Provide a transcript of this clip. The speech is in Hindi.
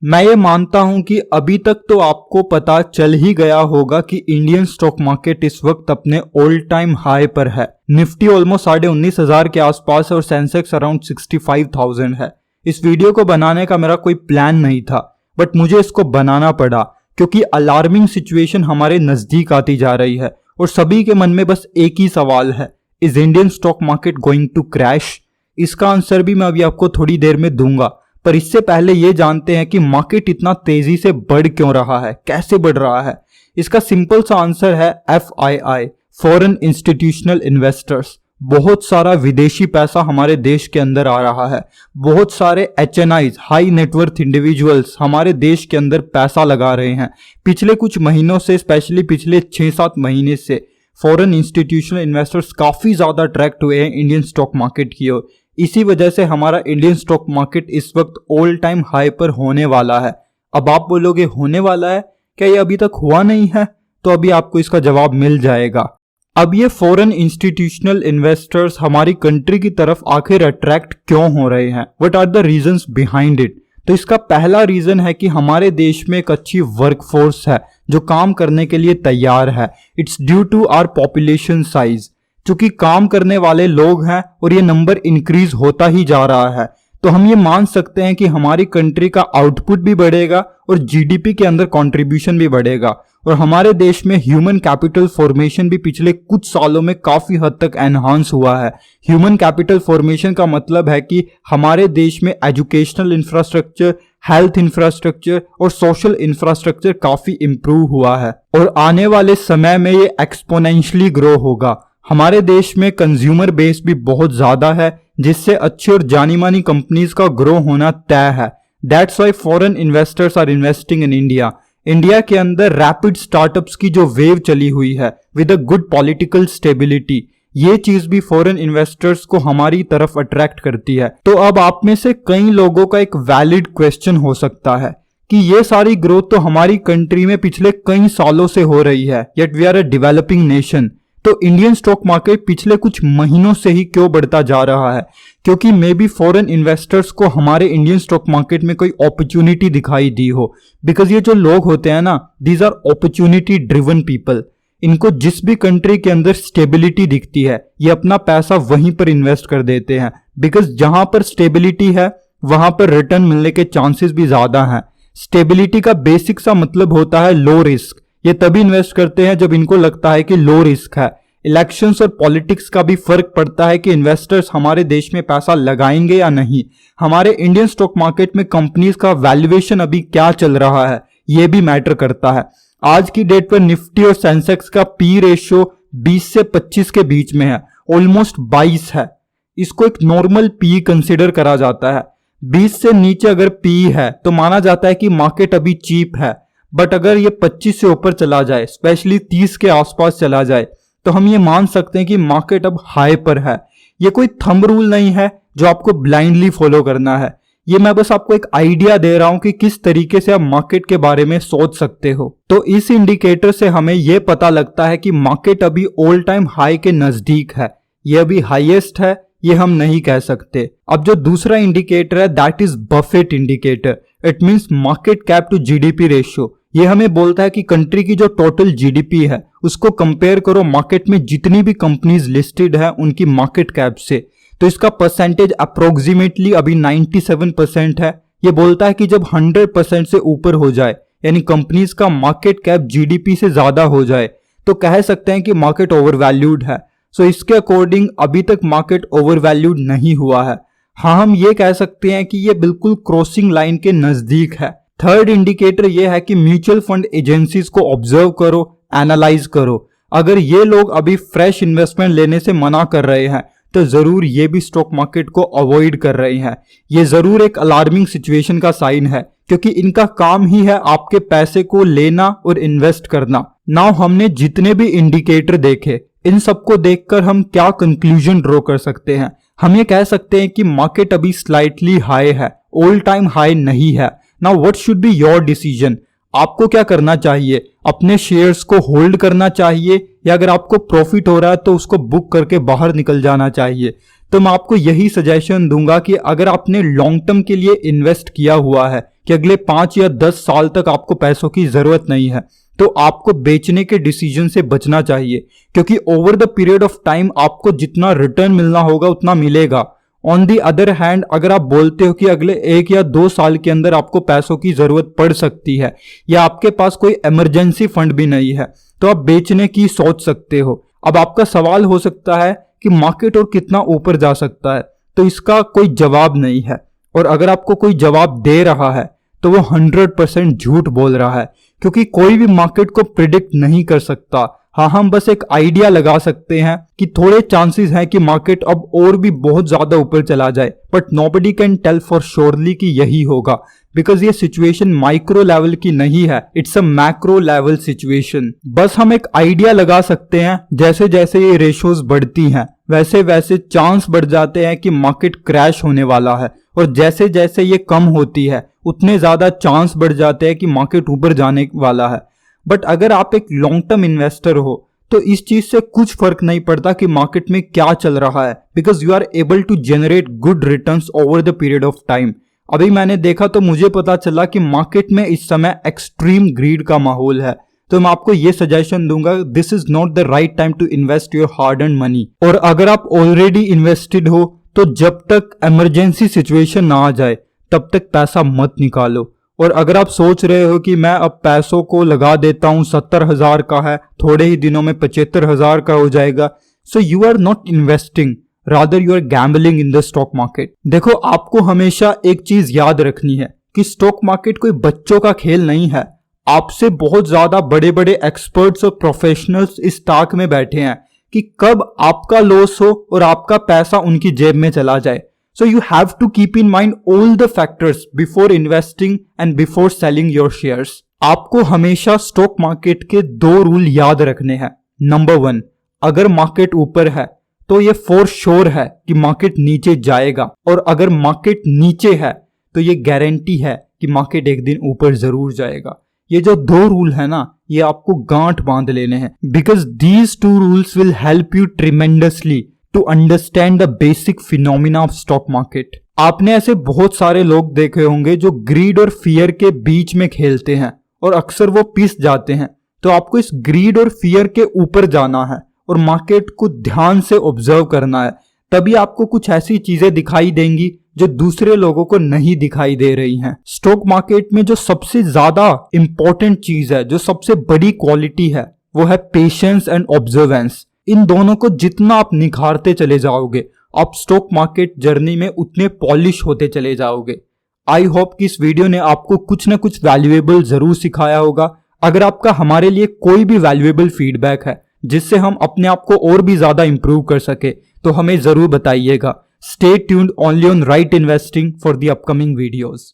मैं ये मानता हूं कि अभी तक तो आपको पता चल ही गया होगा कि इंडियन स्टॉक मार्केट इस वक्त अपने ऑल टाइम हाई पर है। निफ्टी ऑलमोस्ट 19,500 के आसपास है और सेंसेक्स अराउंड 65,000 है। इस वीडियो को बनाने का मेरा कोई प्लान नहीं था, बट मुझे इसको बनाना पड़ा क्योंकि अलार्मिंग सिचुएशन हमारे नजदीक आती जा रही है और सभी के मन में बस एक ही सवाल है, is Indian stock market going to crash? इसका आंसर भी मैं अभी आपको थोड़ी देर में दूंगा, पर इससे पहले ये जानते हैं कि मार्केट इतना तेजी से बढ़ क्यों रहा है, कैसे बढ़ रहा है। इसका सिंपल सा आंसर है FII, फॉरेन इंस्टीट्यूशनल इन्वेस्टर्स। बहुत सारा विदेशी पैसा हमारे देश के अंदर आ रहा है। बहुत सारे HNIs, हाई नेटवर्थ इंडिविजुअल्स हमारे देश के अंदर पैसा लगा रहे हैं। पिछले कुछ महीनों से, स्पेशली पिछले 6-7 महीने से फॉरेन इंस्टीट्यूशनल इन्वेस्टर्स काफी ज्यादा अट्रैक्ट हुए हैं इंडियन स्टॉक मार्केट की ओर। इसी वजह से हमारा इंडियन स्टॉक मार्केट इस वक्त ऑल टाइम हाई पर होने वाला है। अब आप बोलोगे होने वाला है, क्या ये अभी तक हुआ नहीं है? तो अभी आपको इसका जवाब मिल जाएगा। अब ये फॉरेन इंस्टीट्यूशनल इन्वेस्टर्स हमारी कंट्री की तरफ आखिर अट्रैक्ट क्यों हो रहे हैं? What are the reasons behind it? तो इसका पहला रीजन है कि हमारे देश में एक अच्छी वर्कफोर्स है जो काम करने के लिए तैयार है। It's due to our population size. चूंकि काम करने वाले लोग हैं और ये नंबर इंक्रीज होता ही जा रहा है, तो हम ये मान सकते हैं कि हमारी कंट्री का आउटपुट भी बढ़ेगा और GDP के अंदर कंट्रीब्यूशन भी बढ़ेगा। और हमारे देश में ह्यूमन कैपिटल फॉर्मेशन भी पिछले कुछ सालों में काफी हद तक एनहांस हुआ है। ह्यूमन कैपिटल फॉर्मेशन का मतलब है कि हमारे देश में एजुकेशनल इंफ्रास्ट्रक्चर, हेल्थ इंफ्रास्ट्रक्चर और सोशल इंफ्रास्ट्रक्चर काफी इंप्रूव हुआ है और आने वाले समय में ये एक्सपोनेंशियली ग्रो होगा। हमारे देश में कंज्यूमर बेस भी बहुत ज्यादा है, जिससे अच्छी और जानी मानी कंपनीज का ग्रो होना तय है। That's why foreign investors are investing in India. India के अंदर रैपिड स्टार्टअप्स की जो वेव चली हुई है with a good political stability, ये चीज भी फॉरेन इन्वेस्टर्स को हमारी तरफ अट्रैक्ट करती है। तो अब आप में से कई लोगों का एक वैलिड क्वेश्चन हो सकता है कि ये सारी ग्रोथ तो हमारी कंट्री में पिछले कई सालों से हो रही है, yet we are a developing nation, तो इंडियन स्टॉक मार्केट पिछले कुछ महीनों से ही क्यों बढ़ता जा रहा है? क्योंकि मे बी फॉरेन इन्वेस्टर्स को हमारे इंडियन स्टॉक मार्केट में कोई अपॉर्चुनिटी दिखाई दी हो। बिकॉज ये जो लोग होते हैं ना, these are opportunity driven people. इनको जिस भी कंट्री के अंदर स्टेबिलिटी दिखती है, ये अपना पैसा वहीं पर इन्वेस्ट कर देते हैं। बिकॉज जहां पर स्टेबिलिटी है वहां पर रिटर्न मिलने के चांसेस भी ज्यादा हैं। स्टेबिलिटी का बेसिक सा मतलब होता है लो रिस्क। ये तभी इन्वेस्ट करते हैं जब इनको लगता है कि लो रिस्क है। इलेक्शंस और पॉलिटिक्स का भी फर्क पड़ता है कि इन्वेस्टर्स हमारे देश में पैसा लगाएंगे या नहीं। हमारे इंडियन स्टॉक मार्केट में कंपनीज का वैल्यूएशन अभी क्या चल रहा है, ये भी मैटर करता है। आज की डेट पर निफ्टी और सेंसेक्स का पी रेशियो 20 से 25 के बीच में है, ऑलमोस्ट 22 है। इसको एक नॉर्मल पी कंसिडर करा जाता है। 20 से नीचे अगर पी है तो माना जाता है कि मार्केट अभी चीप है। बट अगर ये 25 से ऊपर चला जाए, स्पेशली 30 के आसपास चला जाए, तो हम ये मान सकते हैं कि मार्केट अब हाई पर है। ये कोई थंब रूल नहीं है जो आपको ब्लाइंडली फॉलो करना है। ये मैं बस आपको एक आइडिया दे रहा हूं कि किस तरीके से आप मार्केट के बारे में सोच सकते हो। तो इस इंडिकेटर से हमें यह पता लगता है कि मार्केट अभी ऑल टाइम हाई के नजदीक है। ये अभी हाईएस्ट है, ये हम नहीं कह सकते। अब जो दूसरा इंडिकेटर है, that is Buffett indicator. It means market cap to GDP ratio. ये हमें बोलता है कि कंट्री की जो टोटल GDP है उसको कंपेयर करो मार्केट में जितनी भी कंपनीज लिस्टेड है उनकी मार्केट कैप से। तो इसका परसेंटेज अप्रोक्सीमेटली अभी 97% है। ये बोलता है कि जब 100% से ऊपर हो जाए, यानी कंपनीज का मार्केट कैप GDP से ज्यादा हो जाए, तो कह सकते हैं कि मार्केट ओवर वैल्यूड है। सो इसके अकॉर्डिंग अभी तक मार्केट ओवर वैल्यूड नहीं हुआ है। हाँ, हम ये कह सकते हैं कि ये बिल्कुल क्रॉसिंग लाइन के नजदीक है। थर्ड इंडिकेटर ये है कि म्यूचुअल फंड एजेंसीज को ऑब्जर्व करो, एनालाइज करो। अगर ये लोग अभी फ्रेश इन्वेस्टमेंट लेने से मना कर रहे हैं तो जरूर ये भी स्टॉक मार्केट को अवॉइड कर रहे हैं। ये जरूर एक अलार्मिंग सिचुएशन का साइन है, क्योंकि इनका काम ही है आपके पैसे को लेना और इन्वेस्ट करना। नाउ हमने जितने भी इंडिकेटर देखे, इन सबको देखकर हम क्या कंक्लूजन ड्रॉ कर सकते हैं? हम ये कह सकते हैं कि मार्केट अभी स्लाइटली हाई है, ऑल टाइम हाई नहीं है। Now what should be your decision? आपको क्या करना चाहिए? अपने शेयर्स को होल्ड करना चाहिए, या अगर आपको प्रॉफिट हो रहा है तो उसको बुक करके बाहर निकल जाना चाहिए? तो मैं आपको यही सजेशन दूंगा कि अगर आपने लॉन्ग टर्म के लिए इन्वेस्ट किया हुआ है, कि अगले 5 या 10 साल तक आपको पैसों की जरूरत नहीं है, तो आपको बेचने के डिसीजन से बचना चाहिए, क्योंकि over the period of time आपको जितना रिटर्न मिलना होगा उतना मिलेगा। ऑन दी अदर हैंड, अगर आप बोलते हो कि अगले 1 या 2 साल के अंदर आपको पैसों की जरूरत पड़ सकती है या आपके पास कोई इमरजेंसी फंड भी नहीं है, तो आप बेचने की सोच सकते हो। अब आपका सवाल हो सकता है कि मार्केट और कितना ऊपर जा सकता है, तो इसका कोई जवाब नहीं है। और अगर आपको कोई जवाब दे रहा है तो वो 100% झूठ बोल रहा है, क्योंकि कोई भी मार्केट को प्रिडिक्ट नहीं कर सकता। हाँ, हम बस एक आइडिया लगा सकते हैं कि थोड़े चांसेस हैं कि मार्केट अब और भी बहुत ज्यादा ऊपर चला जाए, but nobody can tell for surely कि यही होगा, बिकॉज ये सिचुएशन माइक्रो लेवल की नहीं है, it's a macro level situation. बस हम एक आइडिया लगा सकते हैं, जैसे जैसे ये रेशोज बढ़ती हैं वैसे वैसे चांस बढ़ जाते हैं कि मार्केट क्रैश होने वाला है, और जैसे जैसे ये कम होती है उतने ज्यादा चांस बढ़ जाते हैं कि मार्केट ऊपर जाने वाला है। बट अगर आप एक लॉन्ग टर्म इन्वेस्टर हो तो इस चीज से कुछ फर्क नहीं पड़ता कि मार्केट में क्या चल रहा है, because you are able to generate good returns over the period of time. अभी मैंने देखा तो मुझे पता चला कि मार्केट में इस समय एक्सट्रीम ग्रीड का माहौल है, तो मैं आपको ये सजेशन दूंगा, this is not the right time to invest your hard earned money. और अगर आप ऑलरेडी इन्वेस्टेड हो तो जब तक इमरजेंसी सिचुएशन ना आ जाए तब तक पैसा मत निकालो। और अगर आप सोच रहे हो कि मैं अब पैसों को लगा देता हूं, 70,000 का है, थोड़े ही दिनों में 75,000 का हो जाएगा, so you are not investing, rather you are gambling in the stock market. देखो, आपको हमेशा एक चीज याद रखनी है कि स्टॉक मार्केट कोई बच्चों का खेल नहीं है। आपसे बहुत ज्यादा बड़े बड़े एक्सपर्ट्स और प्रोफेशनल्स इस ताक में बैठे हैं कि कब आपका लॉस हो और आपका पैसा उनकी जेब में चला जाए। So you have to keep in mind all the factors before investing and before selling your shares. आपको हमेशा स्टॉक मार्केट के 2 रूल याद रखने हैं। नंबर 1, अगर मार्केट ऊपर है तो ये फॉर श्योर है कि मार्केट नीचे जाएगा, और अगर मार्केट नीचे है तो ये गारंटी है कि मार्केट एक दिन ऊपर जरूर जाएगा। ये जो 2 रूल है ना, ये आपको गांठ बांध लेने हैं, because these 2 rules will help you tremendously to understand the basic phenomena of stock market. आपने ऐसे बहुत सारे लोग देखे होंगे जो ग्रीड और फियर के बीच में खेलते हैं और अक्सर वो पिस जाते हैं। तो आपको इस ग्रीड और फियर के ऊपर जाना है और मार्केट को ध्यान से ऑब्जर्व करना है, तभी आपको कुछ ऐसी चीजें दिखाई देंगी जो दूसरे लोगों को नहीं दिखाई दे रही हैं। स्टॉक मार्केट में जो सबसे ज्यादा इंपॉर्टेंट चीज है, जो सबसे बड़ी क्वालिटी है, वो है पेशेंस एंड ऑब्जर्वेंस। इन दोनों को जितना आप निखारते चले जाओगे, आप स्टॉक मार्केट जर्नी में उतने पॉलिश होते चले जाओगे। आई होप कि इस वीडियो ने आपको कुछ ना कुछ वैल्यूएबल जरूर सिखाया होगा। अगर आपका हमारे लिए कोई भी वैल्यूएबल फीडबैक है जिससे हम अपने आप को और भी ज्यादा इंप्रूव कर सके, तो हमें जरूर बताइएगा। Stay tuned only on right investing for the upcoming videos.